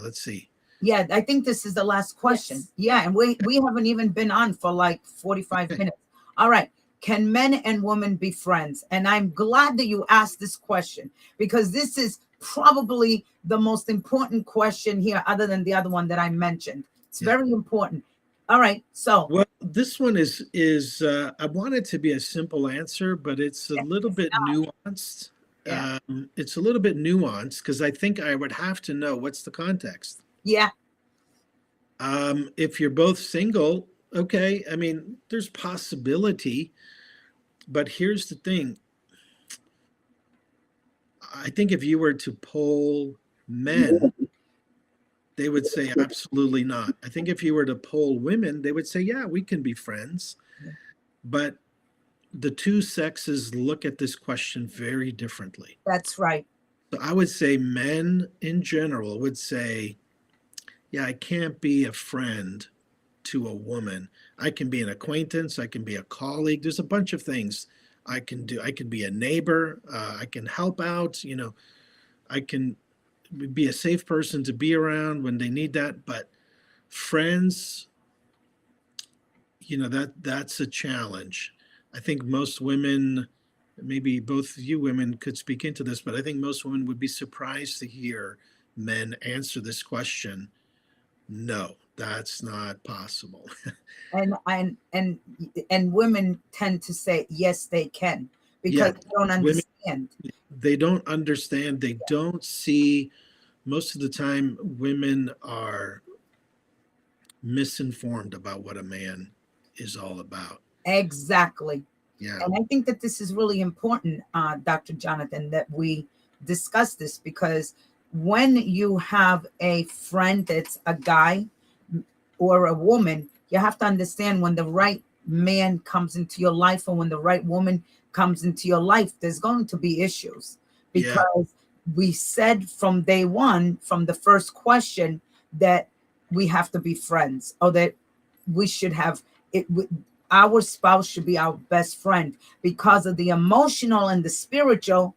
[SPEAKER 2] Let's see.
[SPEAKER 1] Yeah, I think this is the last question. Yes. Yeah, and we haven't even been on for like 45 minutes. All right. Can men and women be friends? And I'm glad that you asked this question, because this is probably the most important question here, other than the other one that I mentioned. It's very important. All right. So,
[SPEAKER 2] well, this one is I want it to be a simple answer, but it's a little bit nuanced.
[SPEAKER 1] Yeah.
[SPEAKER 2] It's a little bit nuanced, because I think I would have to know what's the context.
[SPEAKER 1] Yeah.
[SPEAKER 2] If you're both single, okay. I mean, there's possibility, but here's the thing. I think if you were to poll men, they would say absolutely not. I think if you were to poll women, they would say, yeah, we can be friends. But the two sexes look at this question very differently.
[SPEAKER 1] That's right.
[SPEAKER 2] So I would say men in general would say, yeah, I can't be a friend to a woman. I can be an acquaintance. I can be a colleague. There's a bunch of things I can do. I can be a neighbor. I can help out. I can be a safe person to be around when they need that. But friends, that's a challenge. I think most women, maybe both of you women could speak into this, but I think most women would be surprised to hear men answer this question. No, that's not possible.
[SPEAKER 1] And women tend to say, yes, they can, because they don't understand.
[SPEAKER 2] They don't understand. They don't see. Most of the time, women are misinformed about what a man is all about.
[SPEAKER 1] Exactly.
[SPEAKER 2] Yeah.
[SPEAKER 1] And I think that this is really important, Dr. Jonathan, that we discuss this, because when you have a friend that's a guy or a woman, you have to understand when the right man comes into your life, or when the right woman comes into your life, there's going to be issues,
[SPEAKER 2] Yeah.
[SPEAKER 1] because we said from day one, from the first question, that we have to be friends, or that we should have it. Our spouse should be our best friend, because of the emotional and the spiritual.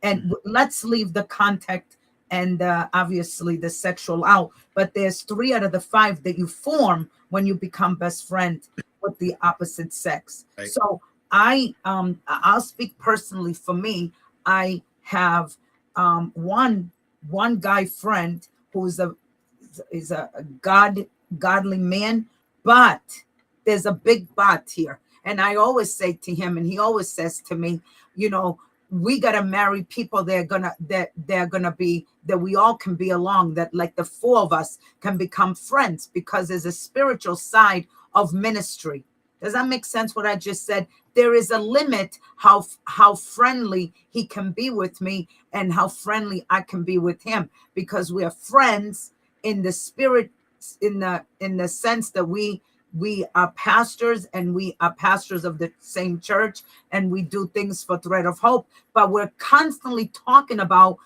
[SPEAKER 1] And let's leave the contact and obviously the sexual out. But there's 3 out of the 5 that you form when you become best friend with the opposite sex.
[SPEAKER 2] Right.
[SPEAKER 1] So I'll speak personally for me. I have one guy friend who is a godly man, but there's a big but here. And I always say to him, and he always says to me, we gotta marry people that we all can be along, that like the 4 of us can become friends, because there's a spiritual side of ministry. Does that make sense what I just said? There is a limit how friendly he can be with me and how friendly I can be with him, because we are friends in the spirit, in the sense that we are pastors, and we are pastors of the same church, and we do things for Thread of Hope. But we're constantly talking about,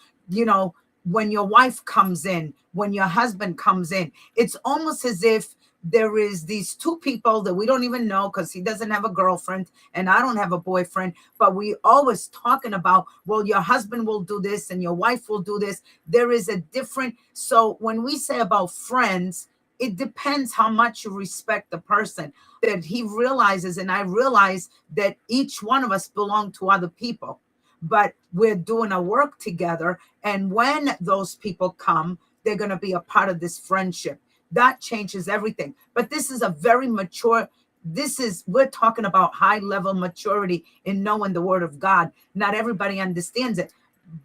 [SPEAKER 1] when your wife comes in, when your husband comes in, it's almost as if there is these 2 people that we don't even know, because he doesn't have a girlfriend and I don't have a boyfriend, but we always talking about, well, your husband will do this and your wife will do this. There is a different. So when we say about friends, it depends how much you respect the person, that he realizes, and I realize, that each one of us belong to other people, but we're doing a work together. And when those people come, they're going to be a part of this friendship. That changes everything. But this is a very mature, we're talking about high level maturity in knowing the word of God. Not everybody understands it,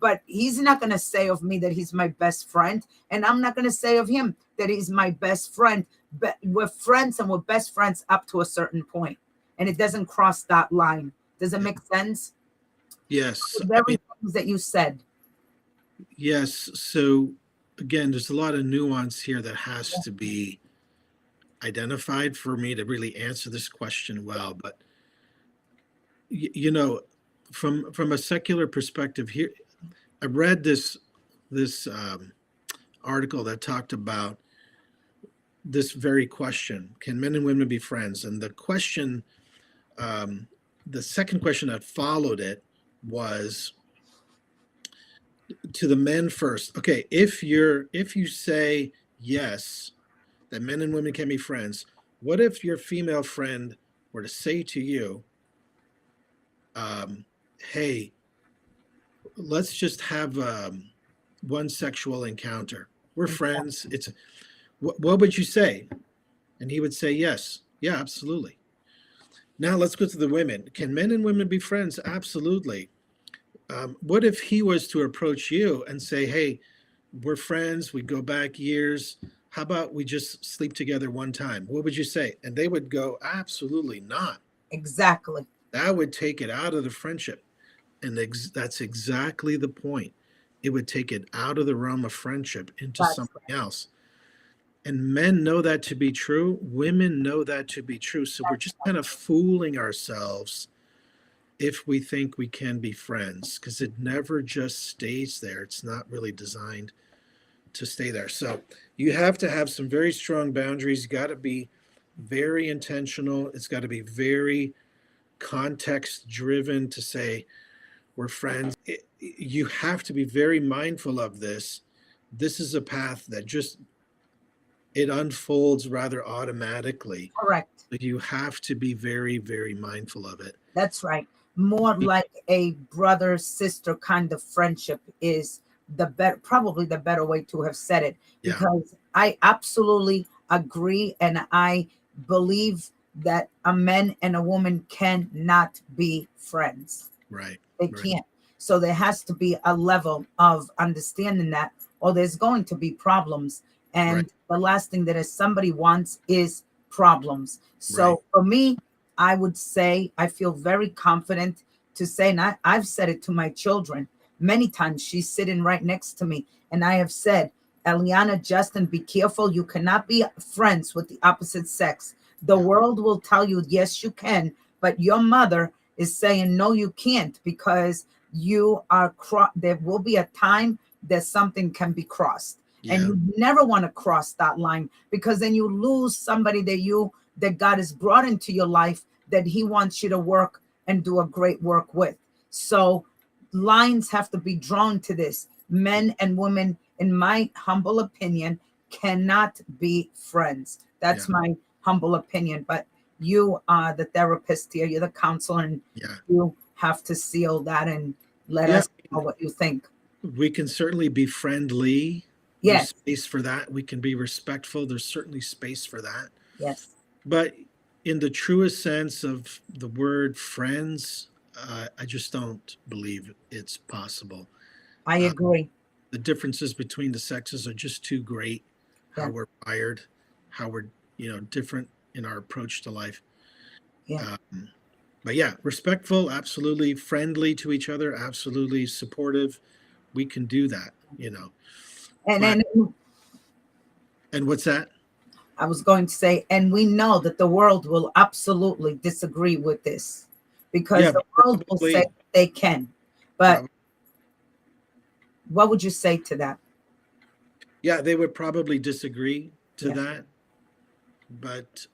[SPEAKER 1] but he's not going to say of me that he's my best friend. And I'm not going to say of him that he's my best friend. But we're friends, and we're best friends up to a certain point. And it doesn't cross that line. Does it make sense?
[SPEAKER 2] Yes.
[SPEAKER 1] The very things that you said.
[SPEAKER 2] Yes. So again, there's a lot of nuance here that has to be identified for me to really answer this question well. But from a secular perspective here, I read this article that talked about this very question: can men and women be friends? And the question, the second question that followed it was to the men first. Okay, if you say yes, that men and women can be friends, what if your female friend were to say to you, hey, let's just have one sexual encounter. We're friends. What would you say? And he would say, yes. Yeah, absolutely. Now let's go to the women. Can men and women be friends? Absolutely. What if he was to approach you and say, hey, we're friends, we go back years, how about we just sleep together one time? What would you say? And they would go, absolutely not.
[SPEAKER 1] Exactly.
[SPEAKER 2] That would take it out of the friendship. And that's exactly the point. It would take it out of the realm of friendship into something else. And men know that to be true. Women know that to be true. So we're just kind of fooling ourselves if we think we can be friends, because it never just stays there. It's not really designed to stay there. So you have to have some very strong boundaries. You got to be very intentional. It's got to be very context driven to say we're friends. You have to be very mindful of this. This is a path that it unfolds rather automatically.
[SPEAKER 1] Correct.
[SPEAKER 2] But you have to be very, very mindful of it.
[SPEAKER 1] That's right. More like a brother sister kind of friendship is probably the better way to have said it, because I absolutely agree, and I believe that a man and a woman cannot be friends.
[SPEAKER 2] Right.
[SPEAKER 1] They can't. So there has to be a level of understanding that, or there's going to be problems. And the last thing that somebody wants is problems. So for me, I would say I feel very confident to say, and I've said it to my children many times. She's sitting right next to me, and I have said, Eliana, Justin, be careful. You cannot be friends with the opposite sex. The world will tell you, yes, you can, but your mother is saying, no, you can't, because you are, there will be a time that something can be crossed. And
[SPEAKER 2] Yeah.
[SPEAKER 1] you never want to cross that line, because then you lose somebody that God has brought into your life, that he wants you to work and do a great work with. So lines have to be drawn to this. Men and women, in my humble opinion, cannot be friends. That's my humble opinion. But you are the therapist here, you're the counselor, and
[SPEAKER 2] Yeah.
[SPEAKER 1] you have to seal that and let
[SPEAKER 2] Yeah.
[SPEAKER 1] us know what you think.
[SPEAKER 2] We can certainly be friendly.
[SPEAKER 1] Yes.
[SPEAKER 2] There's space for that. We can be respectful. There's certainly space for that.
[SPEAKER 1] Yes.
[SPEAKER 2] But in the truest sense of the word friends, I just don't believe it's possible.
[SPEAKER 1] I agree.
[SPEAKER 2] The differences between the sexes are just too great. How
[SPEAKER 1] Yeah.
[SPEAKER 2] we're wired, how we're, different in our approach to life.
[SPEAKER 1] Yeah.
[SPEAKER 2] But yeah, respectful, absolutely. Friendly to each other, absolutely. Supportive. We can do that,
[SPEAKER 1] And
[SPEAKER 2] But,
[SPEAKER 1] then
[SPEAKER 2] and what's that?
[SPEAKER 1] I was going to say, and we know that the world will absolutely disagree with this, because
[SPEAKER 2] Yeah,
[SPEAKER 1] the world will
[SPEAKER 2] probably.
[SPEAKER 1] say they can. But
[SPEAKER 2] Prob-
[SPEAKER 1] what would you say to that?
[SPEAKER 2] Yeah, they would probably disagree to
[SPEAKER 1] Yeah.
[SPEAKER 2] that, but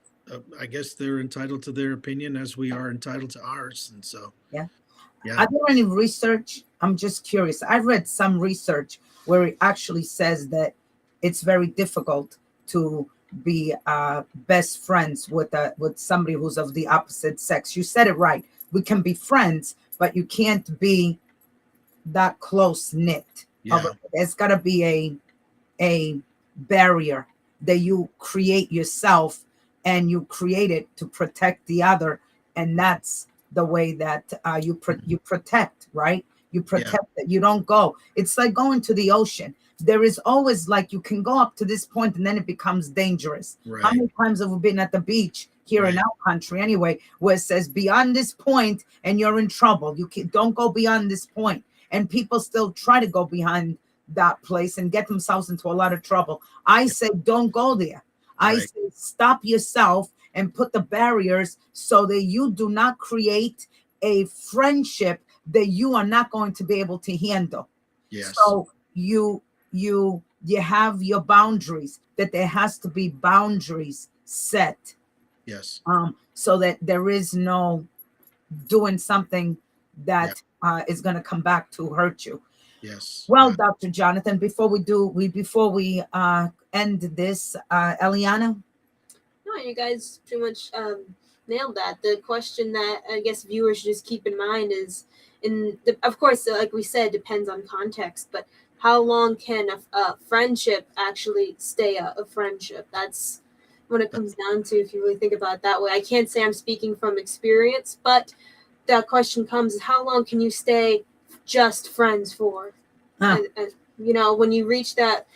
[SPEAKER 2] I guess they're entitled to their opinion as we are entitled to ours. And so,
[SPEAKER 1] Yeah.
[SPEAKER 2] yeah,
[SPEAKER 1] Are there any research? I'm just curious. I read some research where it actually says that it's very difficult to be best friends with somebody who's of the opposite sex. You said it right. We can be friends, but you can't be that close knit.
[SPEAKER 2] yeah,
[SPEAKER 1] There's got to be a barrier that you create yourself, and you create it to protect the other, and that's the way that you protect, right? You protect that you don't go. It's like going to the ocean. There is always, like, you can go up to this point and then it becomes dangerous. How
[SPEAKER 2] right,
[SPEAKER 1] many times have we been at the beach here in
[SPEAKER 2] Right.
[SPEAKER 1] our country anyway, where it says beyond this point and you're in trouble? Don't go beyond this point. And people still try to go behind that place and get themselves into a lot of trouble. I say don't go there. I
[SPEAKER 2] Right.
[SPEAKER 1] say stop yourself and put the barriers so that you do not create a friendship that you are not going to be able to handle.
[SPEAKER 2] Yes,
[SPEAKER 1] So you have your boundaries, that there has to be boundaries set,
[SPEAKER 2] yes,
[SPEAKER 1] so that there is no doing something that is going to come back to hurt you.
[SPEAKER 2] yes.
[SPEAKER 1] Well, Dr. Jonathan, before we end this, Eliana.
[SPEAKER 3] No, you guys pretty much nailed that. The question that I guess viewers should just keep in mind is, of course, like we said, depends on context, but how long can a friendship actually stay a friendship? That's what it comes down to, if you really think about it that way. I can't say I'm speaking from experience, but that question comes: how long can you stay just friends for? When you reach that,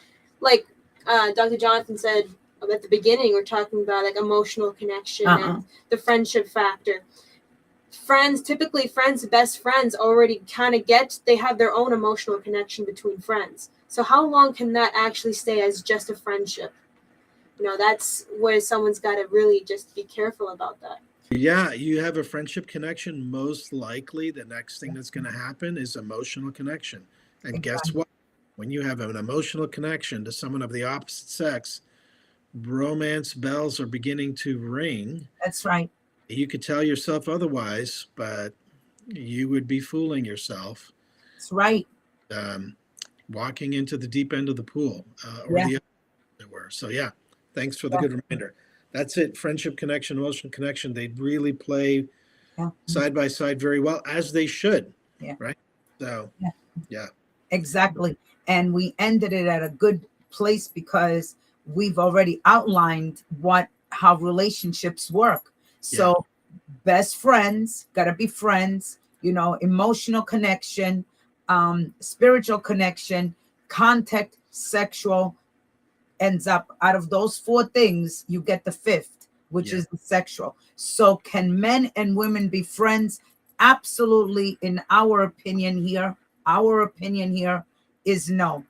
[SPEAKER 3] like Dr. Jonathan said at the beginning, we're talking about like emotional connection and the friendship factor. Typically friends, best friends already kind of they have their own emotional connection between friends. So how long can that actually stay as just a friendship? That's where someone's got to really just be careful about that.
[SPEAKER 2] Yeah, you have a friendship connection. Most likely, the next thing that's going to happen is emotional connection. And guess what? When you have an emotional connection to someone of the opposite sex, romance bells are beginning to ring.
[SPEAKER 1] That's right.
[SPEAKER 2] You could tell yourself otherwise, but you would be fooling yourself.
[SPEAKER 1] That's right.
[SPEAKER 2] Walking into the deep end of the pool, or the other were. So yeah, thanks for the good reminder. That's it. Friendship connection, emotional connection. They really play side by side very well, as they should.
[SPEAKER 1] Yeah.
[SPEAKER 2] Right. So yeah.
[SPEAKER 1] Exactly. And we ended it at a good place because we've already outlined how relationships work. So best friends, gotta be friends, emotional connection, spiritual connection, contact, sexual, ends up out of those four things, you get the fifth, which is the sexual. So can men and women be friends? Absolutely. In our opinion here is no.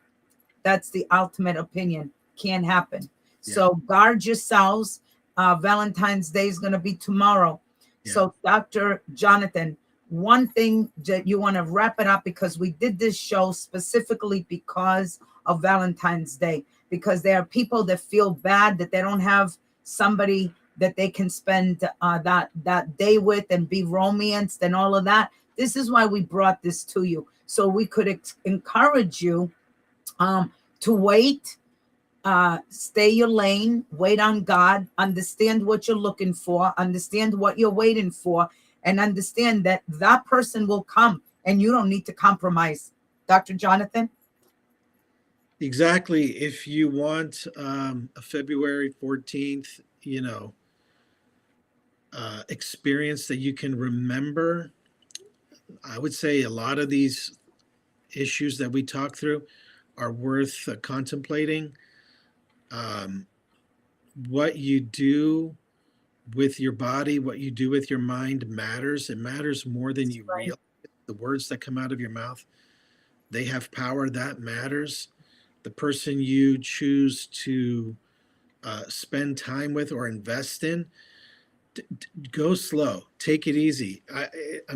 [SPEAKER 1] That's the ultimate opinion. Can't happen. So guard yourselves. Valentine's Day is going to be tomorrow. So Dr. Jonathan, one thing that you want to wrap it up, because we did this show specifically because of Valentine's Day, because there are people that feel bad that they don't have somebody that they can spend that day with and be romanced and all of that. This is why we brought this to you, so we could encourage you to wait, stay your lane, wait on God, understand what you're looking for, understand what you're waiting for, and understand that that person will come and you don't need to compromise. Dr. Jonathan?
[SPEAKER 2] Exactly. If you want a February 14th, experience that you can remember, I would say a lot of these issues that we talk through are worth contemplating. What you do with your body, what you do with your mind matters. It matters more than you
[SPEAKER 1] Right.
[SPEAKER 2] realize. The words that come out of your mouth, they have power. That matters. The person you choose to spend time with or invest in, go slow, take it easy. I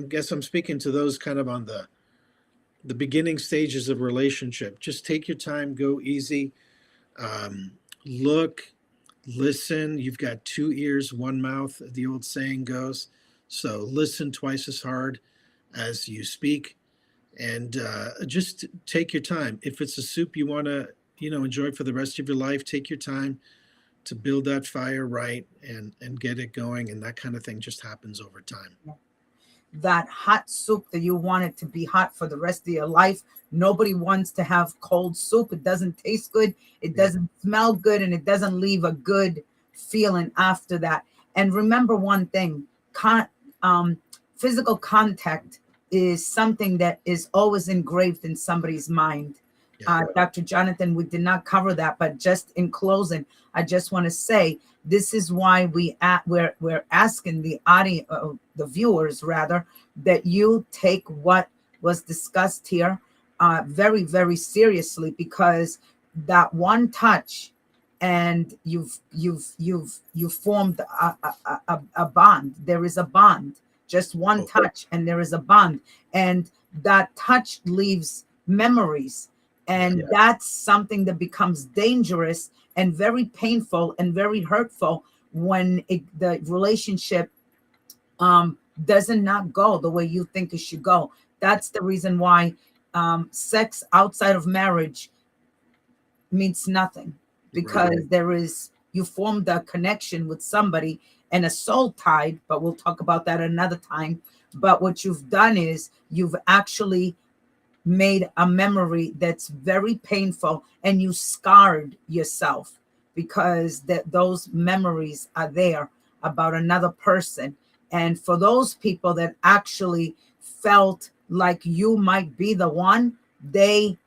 [SPEAKER 2] guess I'm speaking to those kind of on the beginning stages of relationship. Just take your time, go easy. Look, listen. You've got two ears, one mouth, the old saying goes. So listen twice as hard as you speak, and just take your time. If it's a soup you want to, enjoy for the rest of your life, take your time to build that fire right and get it going, and that kind of thing just happens over time.
[SPEAKER 1] That hot soup that you want it to be hot for the rest of your life. Nobody wants to have cold soup. It doesn't taste good. It doesn't smell good, and it doesn't leave a good feeling after that. And remember one thing, physical contact is something that is always engraved in somebody's mind.
[SPEAKER 2] Yeah.
[SPEAKER 1] Dr. Jonathan, we did not cover that, but just in closing, I just want to say this is why we're asking the audience, the viewers rather, that you take what was discussed here very, very seriously, because that one touch, and you've formed a bond. There is a bond. Just one touch, and there is a bond, and that touch leaves memories. And that's something that becomes dangerous and very painful and very hurtful when the relationship does not go the way you think it should go. That's the reason why sex outside of marriage means nothing, because you formed a connection with somebody and a soul tied, but we'll talk about that another time. But what you've done is you've actually made a memory that's very painful, and you scarred yourself because those memories are there about another person. And for those people that actually felt like you might be the one, they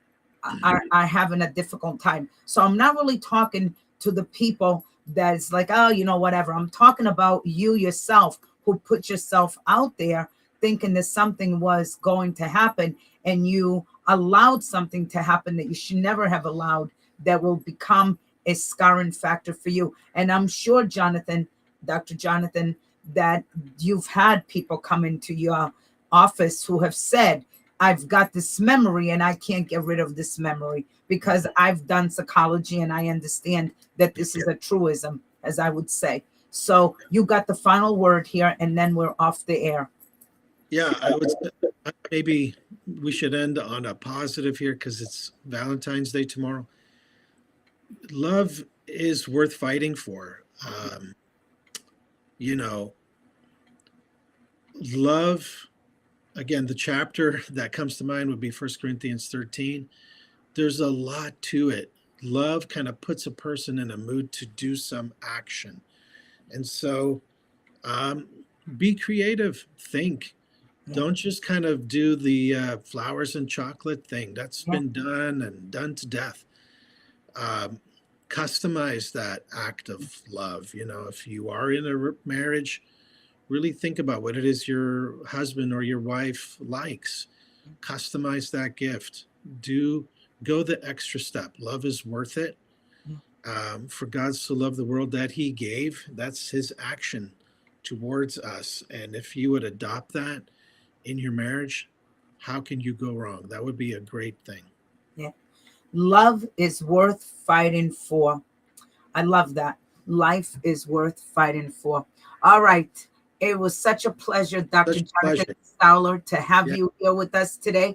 [SPEAKER 1] are having a difficult time. So I'm not really talking to the people that's like, oh, whatever. I'm talking about you yourself, who put yourself out there thinking that something was going to happen, and you allowed something to happen that you should never have allowed, that will become a scarring factor for you. And I'm sure, Jonathan, Dr. Jonathan, that you've had people come into your office who have said, I've got this memory and I can't get rid of this memory because I've done psychology and I understand that this is a truism, as I would say. So you got the final word here, and then we're off the air.
[SPEAKER 2] Yeah, I would say maybe we should end on a positive here, because it's Valentine's Day tomorrow. Love is worth fighting for. Love, again, the chapter that comes to mind would be 1 Corinthians 13. There's a lot to it. Love kind of puts a person in a mood to do some action. And so be creative, think. Don't just kind of do the flowers and chocolate thing. That's been done and done to death. Customize that act of love. If you are in a marriage, really think about what it is your husband or your wife likes. Customize that gift. Go the extra step. Love is worth it. For God so loved the world that he gave. That's his action towards us. And if you would adopt that, in your marriage, how can you go wrong? That would be a great thing.
[SPEAKER 1] Yeah. Love is worth fighting for. I love that. Life is worth fighting for. All right. It was such a pleasure, Dr.
[SPEAKER 2] Such a
[SPEAKER 1] Jonathan
[SPEAKER 2] pleasure.
[SPEAKER 1] Stowler, to have
[SPEAKER 2] Yeah.
[SPEAKER 1] you here with us today.